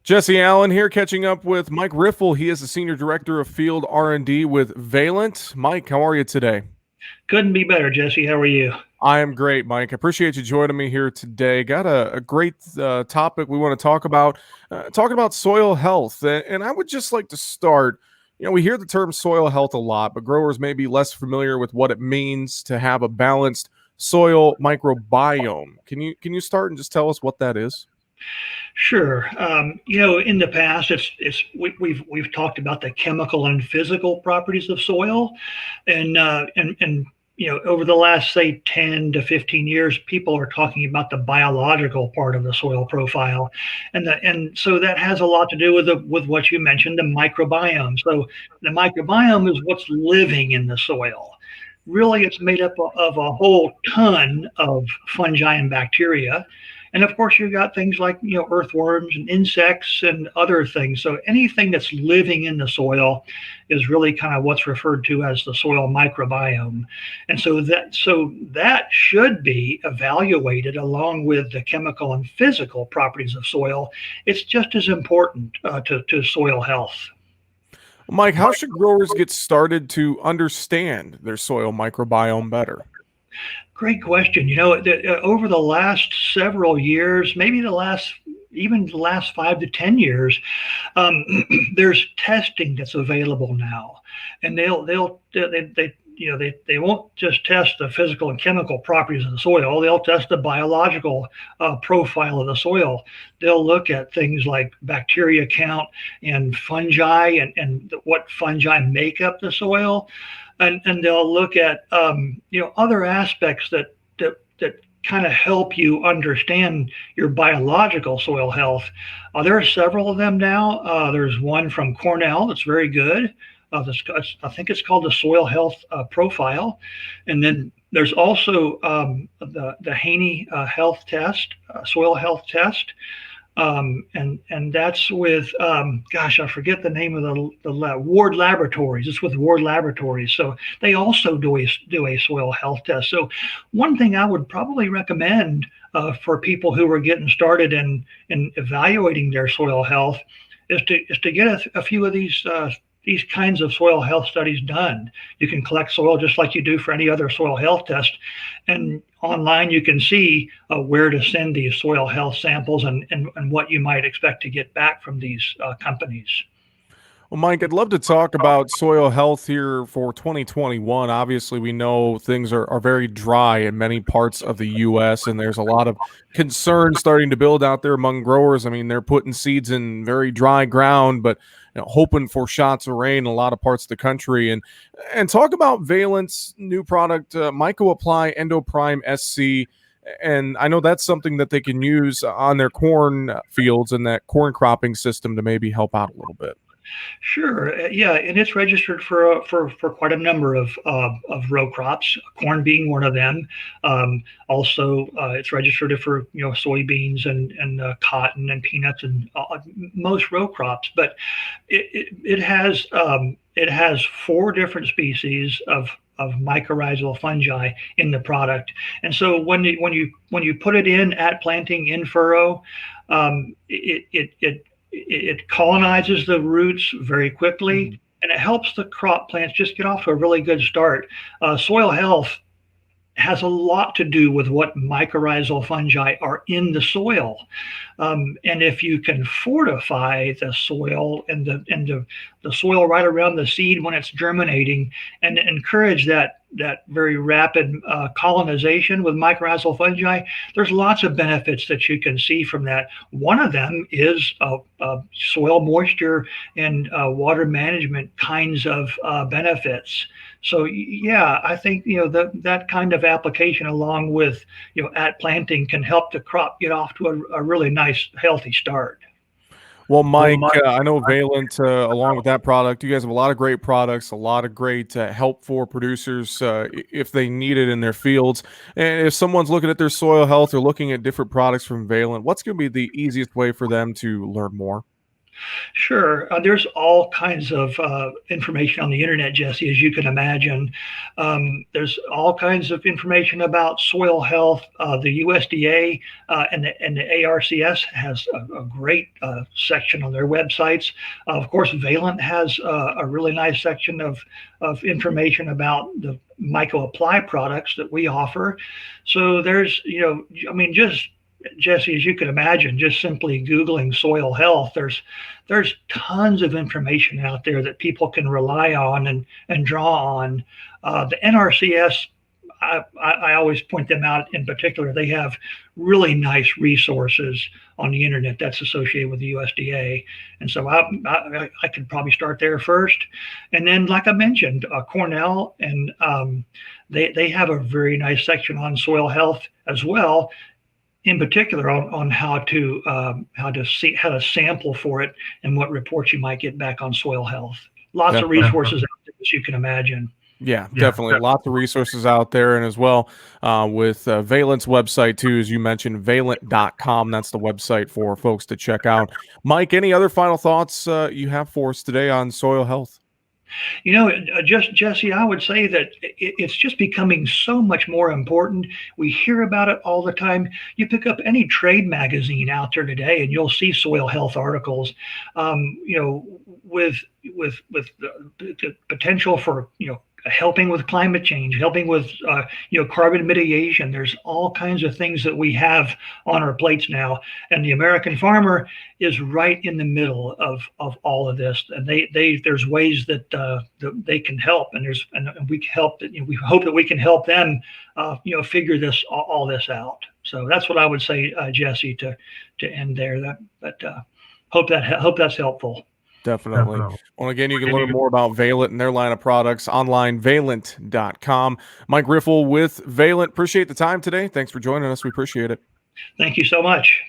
Jesse Allen here, catching up with Mike Riffle. He is the Senior Director of Field R&D with Valent. Mike, how are you today? Couldn't be better, Jesse. How are you? I am great, Mike. I appreciate you joining me here today. Got a great topic we want to talk about, talking about soil health. And I would just like to start. We hear the term soil health a lot, but growers may be less familiar with what it means to have a balanced soil microbiome. Can you start and just tell us what that is? Sure. In the past, we've talked about the chemical and physical properties of soil, and over the last say 10 to 15 years, people are talking about the biological part of the soil profile, and so that has a lot to do with what you mentioned, the microbiome. So the microbiome is what's living in the soil. Really, it's made up of a whole ton of fungi and bacteria. And of course, you've got things like earthworms and insects and other things. So anything that's living in the soil is really kind of what's referred to as the soil microbiome. And so that should be evaluated along with the chemical and physical properties of soil. It's just as important to soil health. Mike, how should growers get started to understand their soil microbiome better? Great question. Over the last several years, maybe even the last 5 to 10 years, um, there's testing that's available now, and they won't just test the physical and chemical properties of the soil. They'll test the biological profile of the soil. They'll look at things like bacteria count and fungi and what fungi make up the soil, and they'll look at other aspects that kind of help you understand your biological soil health. There are several of them now. There's one from Cornell that's very good. I think it's called the Soil Health Profile, and then there's also the Haney Health Test, Soil Health Test, and that's with gosh, I forget the name of the Ward Laboratories. It's with Ward Laboratories, so they also do a soil health test. So one thing I would probably recommend for people who are getting started in evaluating their soil health is to get a few of these kinds of soil health studies done. You can collect soil just like you do for any other soil health test. And online, you can see where to send these soil health samples and what you might expect to get back from these companies. Well, Mike, I'd love to talk about soil health here for 2021. Obviously, we know things are very dry in many parts of the U.S., and there's a lot of concern starting to build out there among growers. I mean, they're putting seeds in very dry ground, but hoping for shots of rain in a lot of parts of the country. And talk about Valent's new product, Myco Apply Endoprime SC. And I know that's something that they can use on their corn fields and that corn cropping system to maybe help out a little bit. Sure, yeah, and it's registered for quite a number of row crops, corn being one of them. Also, it's registered for soybeans and cotton and peanuts and most row crops. But it has four different species of mycorrhizal fungi in the product, and so when you put it in at planting in furrow, it colonizes the roots very quickly, Mhm. and it helps the crop plants just get off to a really good start. Soil health has a lot to do with what mycorrhizal fungi are in the soil. And if you can fortify the soil and the soil right around the seed when it's germinating, and encourage that very rapid colonization with mycorrhizal fungi, there's lots of benefits that you can see from that. One of them is soil moisture and water management kinds of benefits. So yeah, I think that kind of application along with at planting can help the crop get off to a really nice healthy start. Well, Mike, I know Valent, along with that product, you guys have a lot of great products, a lot of great help for producers if they need it in their fields. And if someone's looking at their soil health or looking at different products from Valent, what's going to be the easiest way for them to learn more? Sure. There's all kinds of information on the internet, Jesse, as you can imagine. There's all kinds of information about soil health. The USDA and the ARCS has a great section on their websites. Of course, Valent has a really nice section of information about the Myco Apply products that we offer. So there's, I mean, just Jesse, as you can imagine, just simply Googling soil health, there's tons of information out there that people can rely on and draw on. The NRCS, I always point them out in particular. They have really nice resources on the internet that's associated with the USDA, and so I could probably start there first, and then like I mentioned, Cornell and they have a very nice section on soil health as well, in particular on how to sample for it and what reports you might get back on soil health. Lots of resources out there, as you can imagine. Yeah, definitely. Lots of resources out there. And as well, with Valent's website, too, as you mentioned, valent.com. That's the website for folks to check out. Mike, any other final thoughts you have for us today on soil health? Just Jesse, I would say that it's just becoming so much more important. We hear about it all the time. You pick up any trade magazine out there today, and you'll see soil health articles. With the potential for helping with climate change, helping with carbon mitigation. There's all kinds of things that we have on our plates now, and the American farmer is right in the middle of all of this. And there's ways that they can help, and we can help. We hope that we can help them, figure all this out. So that's what I would say, Jesse, to end there. Hope that's helpful. Definitely. Well, again, you can learn more about Valent and their line of products online, valent.com. Mike Riffle with Valent. Appreciate the time today. Thanks for joining us. We appreciate it. Thank you so much.